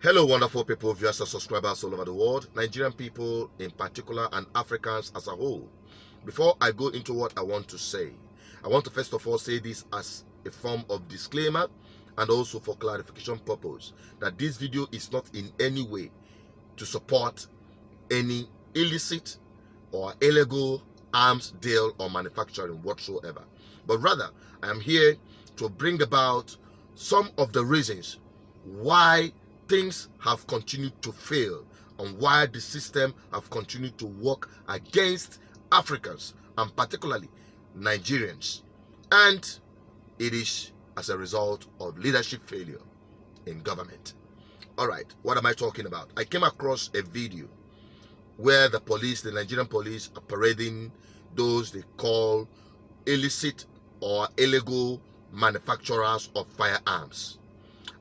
Hello, wonderful people, viewers and subscribers all over the world, Nigerian people in particular and Africans as a whole. Before I go into what I want to say, I want to first of all say this as a form of disclaimer and also for clarification purpose, that this video is not in any way to support any illicit or illegal arms deal or manufacturing whatsoever. But rather, I am here to bring about some of the reasons why things have continued to fail and why the system have continued to work against Africans and particularly Nigerians. And it is as a result of leadership failure in government. All right, what am I talking about? I came across a video where the police, the Nigerian police, are parading those they call illicit or illegal manufacturers of firearms.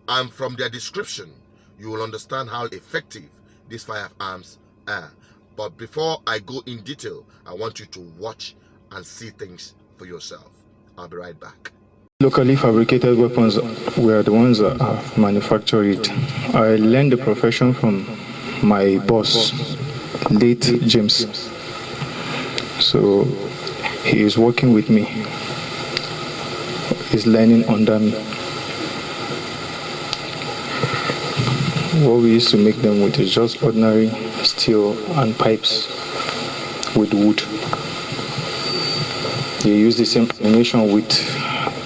And from their description, you will understand how effective these firearms are. But before I go in detail, I want you to watch and see things for yourself. I'll be right back. Locally fabricated weapons were the ones that have manufactured it. I learned the profession from my boss, late James. So he is working with me. He's learning under me. What we used to make them with is just ordinary steel and pipes with wood. They use the same ammunition with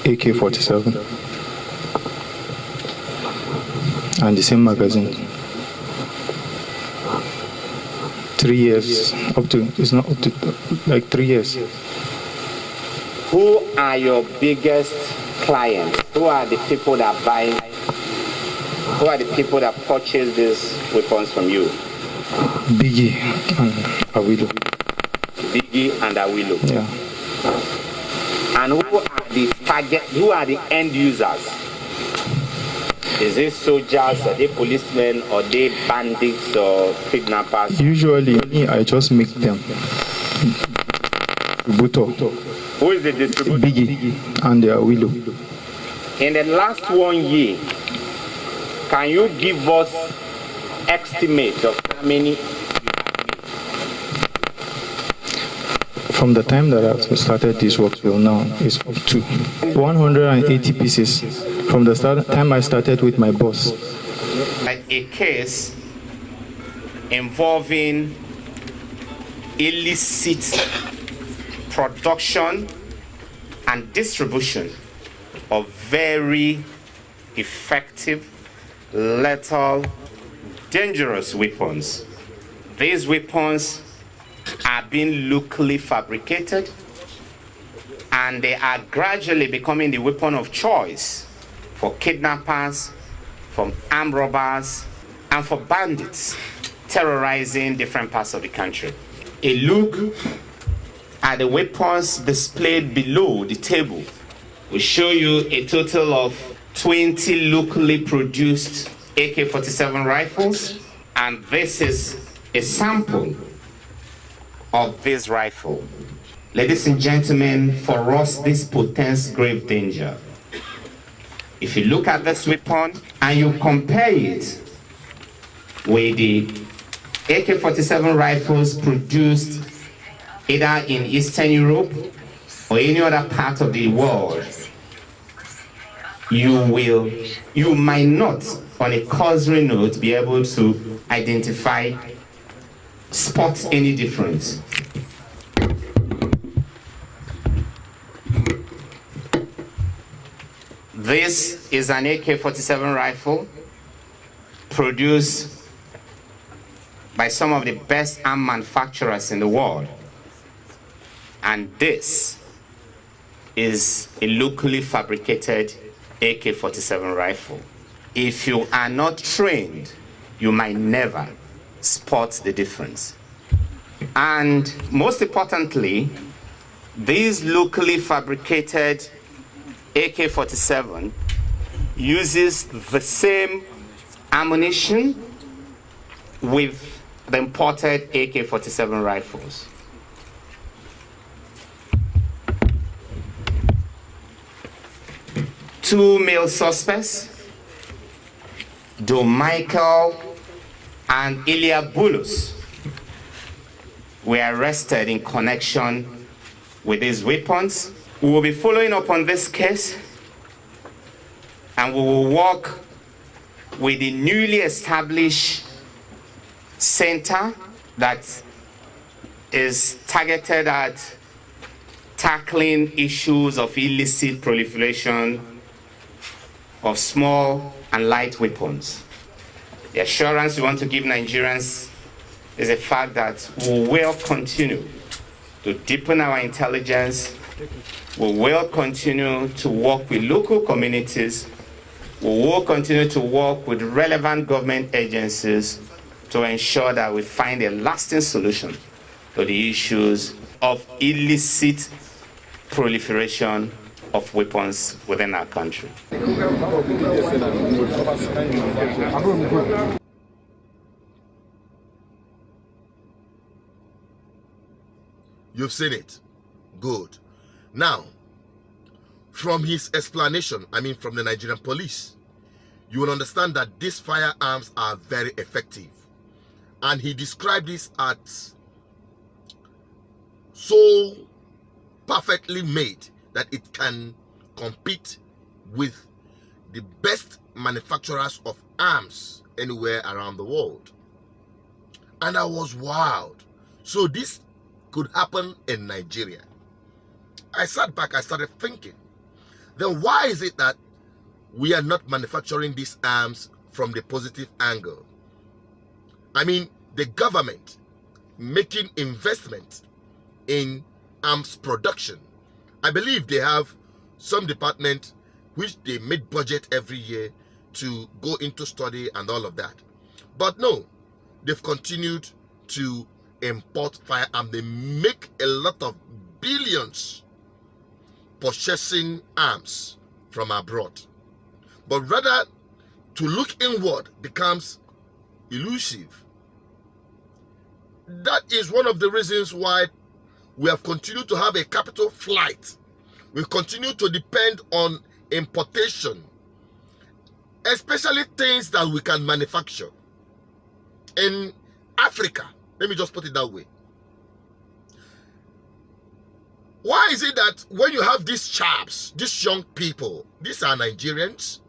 AK-47 and the same magazine. 3 years, it's not up to, like 3 years. Who are your biggest clients? Who are the people that buy? Who are the people that purchase these weapons from you? Biggie and Awilo. Biggie and Awilo. Yeah. And who are the target? Who are the end users? Is it soldiers? Are they policemen? Or they bandits or kidnappers? Usually, I just make them. Distributor. Who is the distributor? Biggie and the Awilo. In the last 1 year, can you give us estimate of how many? From the time that I started this work till now, it's up to 180 pieces. From the time I started with my boss. Like a case involving illicit production and distribution of very effective, lethal, dangerous weapons. These weapons are being locally fabricated and they are gradually becoming the weapon of choice for kidnappers, for armed robbers, and for bandits terrorizing different parts of the country. A look at the weapons displayed below the table will show you a total of 20 locally produced AK-47 rifles, and this is a sample of this rifle. Ladies and gentlemen, for us this portends grave danger. If you look at this weapon and you compare it with the AK-47 rifles produced either in Eastern Europe or any other part of the world, you might not, on a cursory note, be able to spot any difference. This is an AK-47 rifle produced by some of the best arm manufacturers in the world. And this is a locally fabricated AK-47 rifle. If you are not trained, you might never spot the difference. And most importantly, these locally fabricated AK-47 uses the same ammunition with the imported AK-47 rifles. Two male suspects Do Michael and Ilya Bulus were arrested in connection with these weapons. We will be following up on this case, and we will work with the newly established center that is targeted at tackling issues of illicit proliferation of small and light weapons. The assurance we want to give Nigerians is the fact that we will continue to deepen our intelligence. We will continue to work with local communities. We will continue to work with relevant government agencies to ensure that we find a lasting solution to the issues of illicit proliferation of weapons within our country. You've seen it. Good. Now, from his explanation, from the Nigerian police, you will understand that these firearms are very effective. And he described this as so perfectly made that it can compete with the best manufacturers of arms anywhere around the world. And I was wowed. So this could happen in Nigeria. I sat back, I started thinking, then why is it that we are not manufacturing these arms from the positive angle? The government making investment in arms production. I believe they have some department which they make budget every year to go into study and all of that. But no, they've continued to import firearms. They make a lot of billions purchasing arms from abroad. But rather, to look inward becomes elusive. That is one of the reasons why we have continued to have a capital flight. We continue to depend on importation, especially things that we can manufacture. In Africa, let me just put it that way. Why is it that when you have these chaps, these young people, these are Nigerians,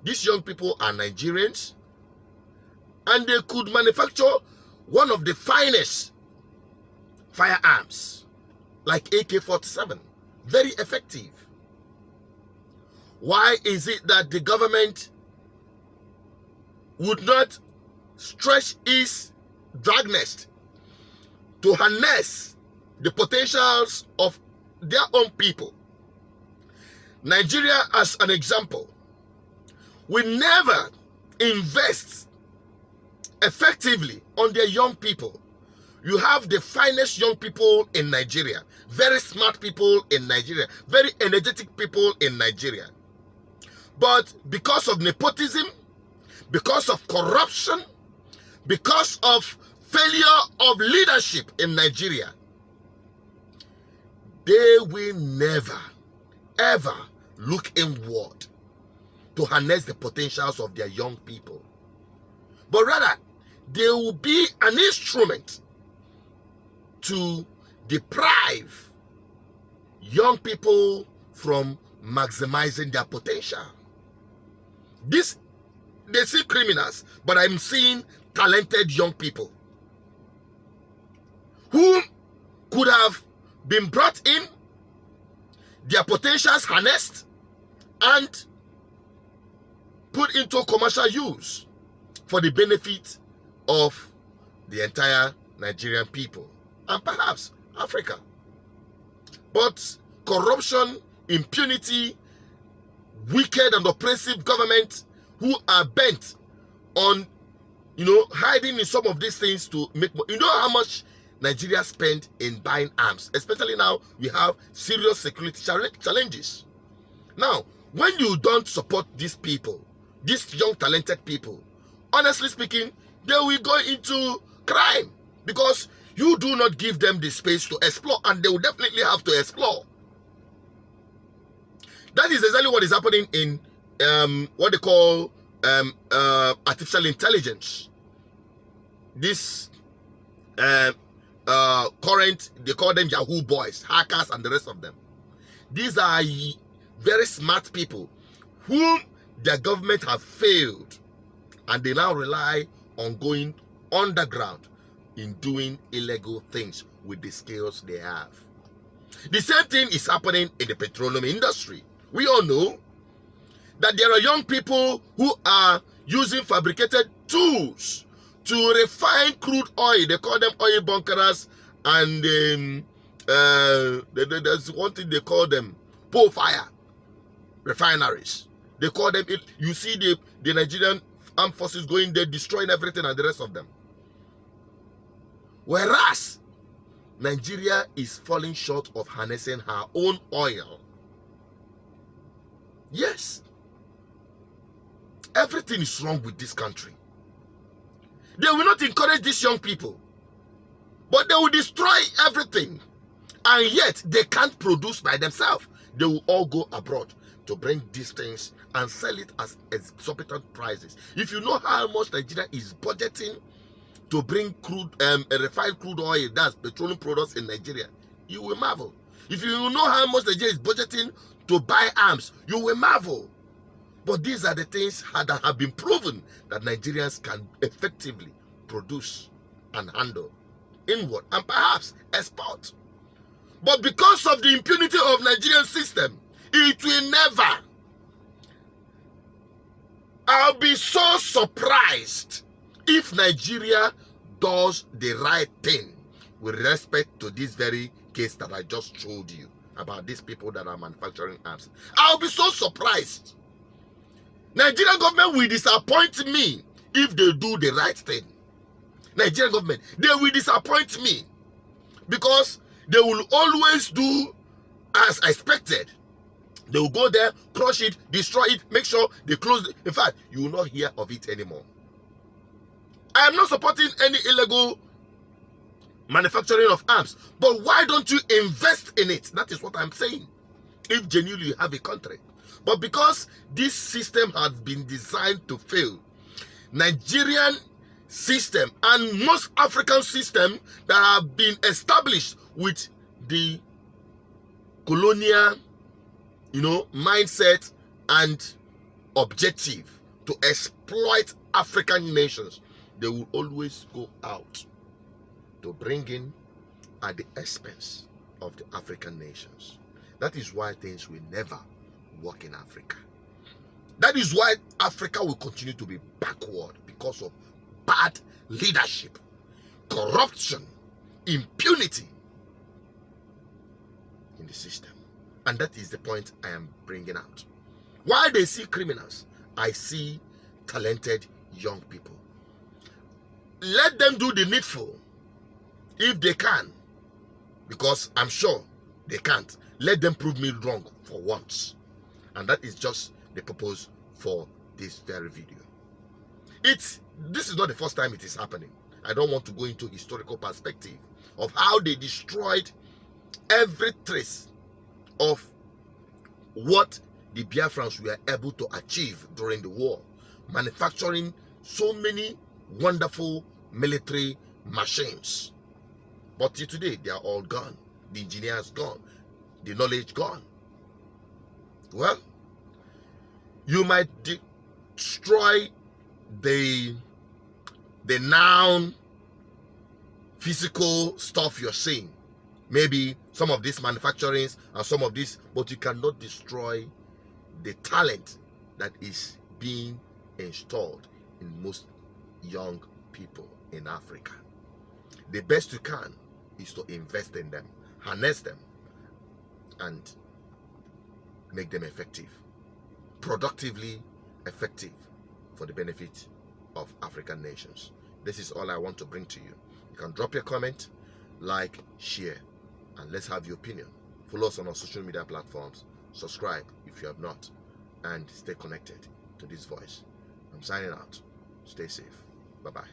these young people are Nigerians, and they could manufacture one of the finest firearms, like AK-47, very effective. Why is it that the government would not stretch its dragnest to harness the potentials of their own people? Nigeria, as an example, will never invest effectively on their young people. You have the finest young people in Nigeria, very smart people in Nigeria, very energetic people in Nigeria. But because of nepotism, because of corruption, because of failure of leadership in Nigeria, they will never, ever look inward to harness the potentials of their young people. But rather, they will be an instrument to deprive young people from maximizing their potential. They see criminals, but I'm seeing talented young people who could have been brought in, their potentials harnessed, and put into commercial use for the benefit of the entire Nigerian people and perhaps Africa. But corruption, impunity, wicked and oppressive government who are bent on, hiding in some of these things to make more. You know how much Nigeria spent in buying arms, especially now we have serious security challenges. Now, when you don't support these people, these young talented people, honestly speaking, they will go into crime because you do not give them the space to explore, and they will definitely have to explore. That is exactly what is happening in what they call artificial intelligence. This current, they call them Yahoo boys, hackers, and the rest of them. These are very smart people whom the government have failed, and they now rely on going underground in doing illegal things with the skills they have. The same thing is happening in the petroleum industry. We all know that there are young people who are using fabricated tools to refine crude oil. They call them oil bunkerers, and there's one thing they call them pole fire refineries. They call them it. You see the Nigerian armed forces going there, destroying everything and the rest of them. Whereas Nigeria is falling short of harnessing her own oil. Yes. Everything is wrong with this country. They will not encourage these young people, but they will destroy everything. And yet they can't produce by themselves. They will all go abroad to bring these things and sell it as exorbitant prices. If you know how much Nigeria is budgeting to bring crude, refined crude oil, that's petroleum products in Nigeria, you will marvel. If you know how much Nigeria is budgeting to buy arms, you will marvel. But these are the things that have been proven that Nigerians can effectively produce and handle inward and perhaps export. But because of the impunity of Nigerian system, it will never. I'll be so surprised if Nigeria does the right thing with respect to this very case that I just showed you about these people that are manufacturing arms. I'll be so surprised. Nigerian government will disappoint me if they do the right thing. Nigerian government, they will disappoint me because they will always do as expected. They will go there, crush it, destroy it, make sure they close it. In fact, you will not hear of it anymore. I am not supporting any illegal manufacturing of arms, but why don't you invest in it? That is what I'm saying. If genuinely you have a country. But because this system has been designed to fail, Nigerian system and most African system that have been established with the colonial, mindset and objective to exploit African nations, they will always go out to bring in at the expense of the African nations. That is why things will never work in Africa. That is why Africa will continue to be backward, because of bad leadership, corruption, impunity in the system. And that is the point I am bringing out. While they see criminals, I see talented young people. Let them do the needful if they can, because I'm sure they can't. Let them prove me wrong for once. And that is just the purpose for this very video. This is not the first time it is happening. I don't want to go into historical perspective of how they destroyed every trace of what the Biafrans were able to achieve during the war, manufacturing so many wonderful military machines. But today they are all gone. The engineers gone, the knowledge gone. Well, you might destroy the noun physical stuff you're seeing, maybe some of these manufacturings and some of this, but you cannot destroy the talent that is being installed in most young people in Africa. The best you can is to invest in them, harness them, and make them effective, productively effective for the benefit of African nations. This is all I want to bring to you. You can drop your comment, like, share, and let's have your opinion. Follow us on our social media platforms, subscribe if you have not, and stay connected to this voice. I'm signing out. Stay safe. Bye-bye.